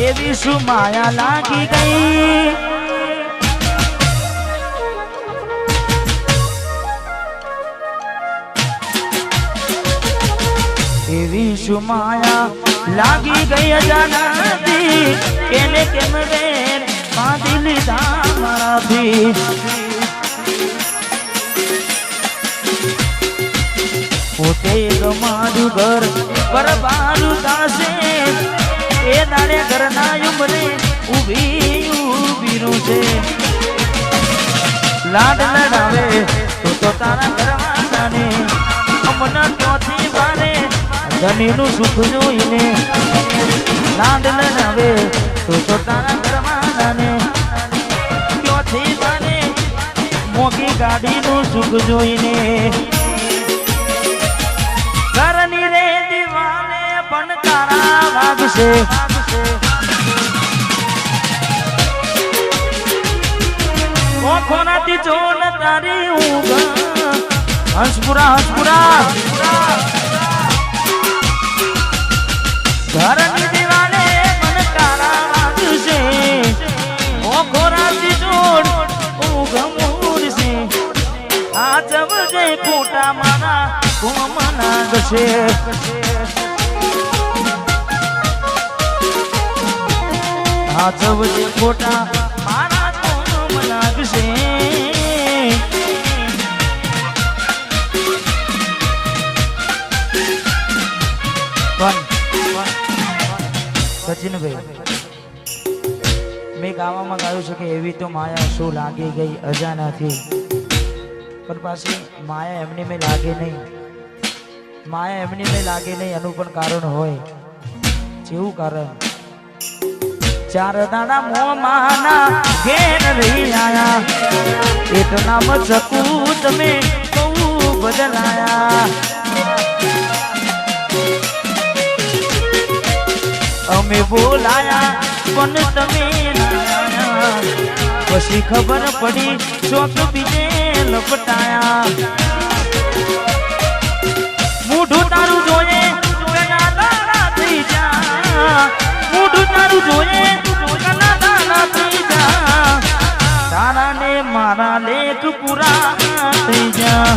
એવી શું માયા લાગી ગઈ એવી શું માયા લાગી ગઈ અજાનાથી કેને કેમ બેન બાંધી લીધા મારાથી પોતે મારું ઘર બરબારું થાશે એ દાડે ઘરના ઉમરે ઊભી છે લાડ લડાવે તો તારા ઘરવાળાને અમના ક્યોથી વારે ધણીનું સુખ જોઈને લાડ લડાવે તો તારા ઘરવાળાને ક્યોથી વારે મોગી ગાડીનું સુખ જોઈને ઘરની રે દીવાને પણ તારા વાગશે ઓખોનાથી જોન તારી ઊંઘ હંસપુરા ઘરની દીવાને પણ તારા વાગશે ઓખોનાથી જોન ઊંઘ મૂરશે આ જવજે ખોટા મારા કુમના ગશે આ જવજે ખોટા મારા કુમના ગશે સચિનભાઈ મેં ગાવામાં ગાયું છે કે એવી તો માયા શું લાગી ગઈ અજાનાથી પણ પાછી માયા એમની મેં લાગે નહીં માયા એમની મેં લાગે નહીં એનું પણ કારણ હોય જેવું કારણ ચાર દાડા મોમાના ઘેર રહી આયા એટલા મચકું તમે બહુ બદલાયા અમે બોલાયા પણ તમે પછી ખબર પડી ચોક બીજે લપટાયા મૂઢું તારું જોઈએ થઈ જા મૂઢું તારું જોઈએ થઈ જા તારા ને મારા લેખ પૂરા થઈ જા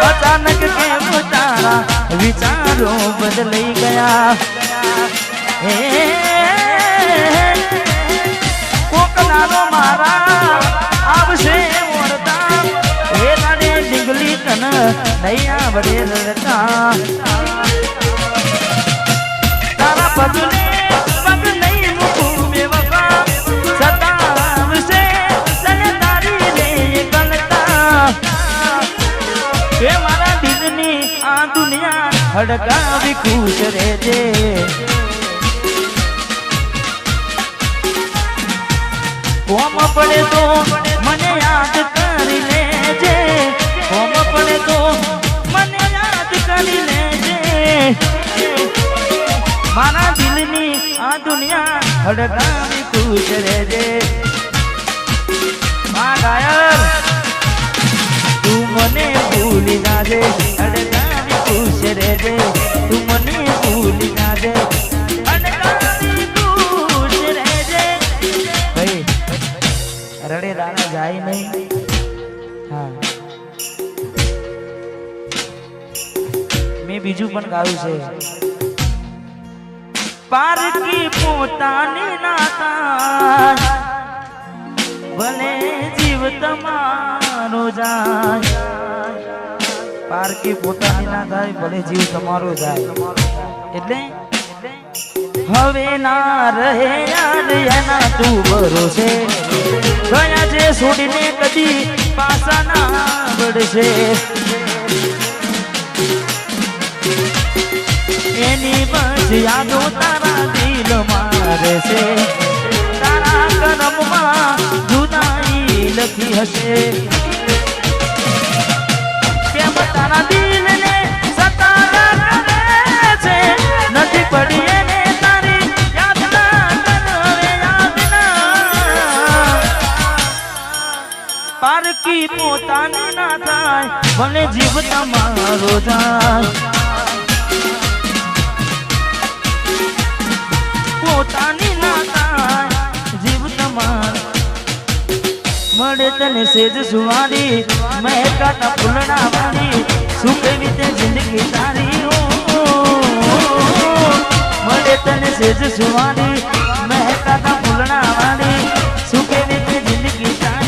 अचानक के तारा विचारों बदल गया कोकनारो मारा अब से ओरता हे लाडे डिंगली तन नैया बड़े लड़ता तारा बदले पग नहीं मुकू में वफा सताव से चले तारी रे गलता के मारा दिलनी आ दुनिया हड़कावी खुश रहजे कोम पड़े तो मने याद करी लेजे कोम पड़े तो मने याद करी लेजे मारा दिलनी आ दुनिया हड़कावी खुश रहजे मां गायल तू मने भूली ना दे हड़कावी खुश रहजे तू मने भूली ना दे हड़कावी खुश रहजे भाई रड़े दाना जाए नहीं हाँ मैं बीजू पण गाऊं छे पारकी पोतानी नाता भले जीव तमारो जाय पारकी पोतानी ना थाय भले जीव तमारो जाय એટલે હવે ના રહે યાદ એના તું ભરોસે ગયા છે છોડીને કદી પાછા ના વળશે એની બસ યાદો તારા દિલ મારે છે તારા કરમમાં જુદાઈ લખી હશે કેમ તારા દિલને સતારા કરે છે નથી પડી એને તારી યાદ ના કરે યાદ ના પારકી પોતાની ના થાય ભલે જીવ તમારો જાય પોતાની ના થાય જીવ તમારો મળે તને સેજ સુવારી મહેકાતા ફૂલડા વાળી શું કેવી તે જિંદગી તારી મળે તને સેજ સુવારી મહેકાતા ફૂલડા વાળી શું કેવી તે જિંદગી તારી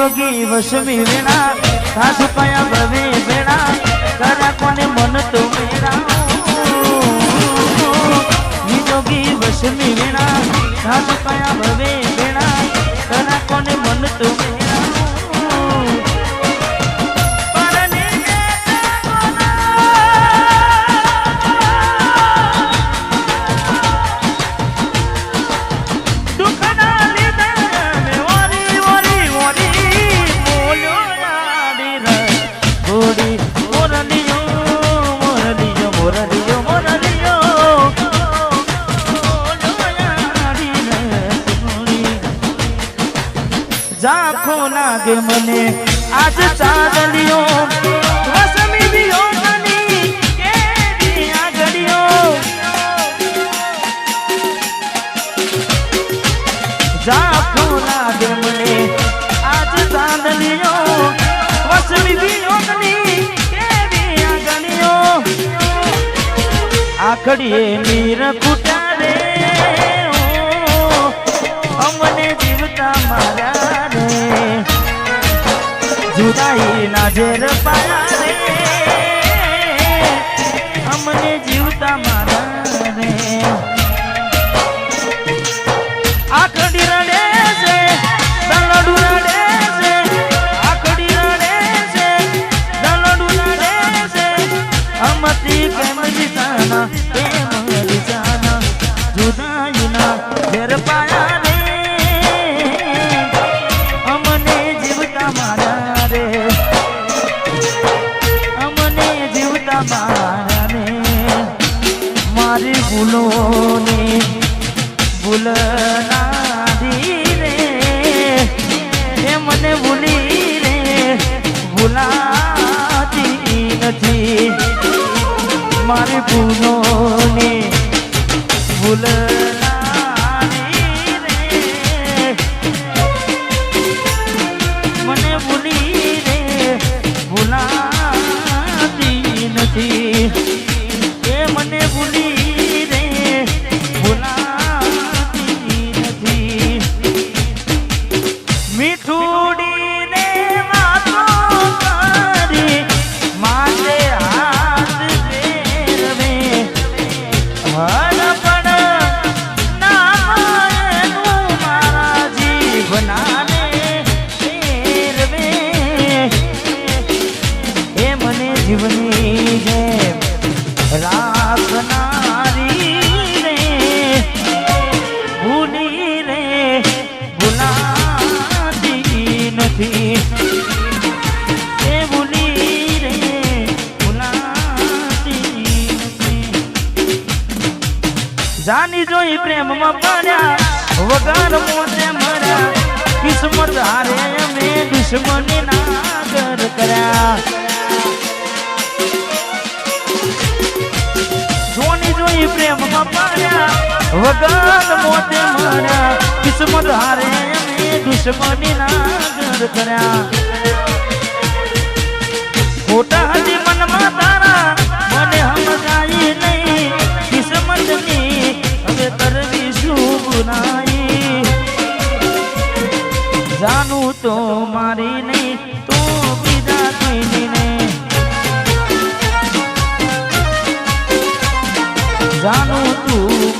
જોગી વસમી વેણા સાસુ પાયા ભવે વેણા કરા કોને મન તો વેણા જોગી વસમી વેણા સાસુ પાયા ભવે વેણા કરા કોને મન તો વેણા ઝાંખો લાગે મને આજ ચાંદલિયો વસમી વિયોગની કેવી આગળિયો ઝાંખો લાગે મને આજ ચાંદલિયો વસમી વિયોગની કેવી આગળિયો આખડીએ નીર કુટા રે અમને જીવતા મારા जुदाई ना जेर पाया रे हमने जीवता मारा रे आखड़ी रड़े से दलडू रड़े से आखड़ी रड़े से दलडू रड़े से हमती प्रेम जिताना जुदाई ना जेर पाया रे हमने जीवता मारा मारी भूलो ने भूलना दी रे मने भूली रे भूलाती नथी मारी भूलो ने भूलना दी रे मने भूली रे भूलाती नथी મને ભૂલી રે ભૂલાતી નથી મીઠુડી ને વાતો કરી માથે હાથ ફેરવે જોઈ પ્રેમમાં પડ્યા વગર મોતે મર્યા કિસ્મત હારે અમે દુશ્મની નાગર કર્યા જોઈ પ્રેમમાં પડ્યા વગર મોતે મર્યા કિસ્મત હારે અમે દુશ્મની નાગર કર્યા ખોટા હતી મનમાં તારા મને સમજાય નહીં કિસ્મતની હવે કરવી શું ગુનાઈ જાનું તો મારી નહીં તો બીજા કોઈની નહીં જાનું તું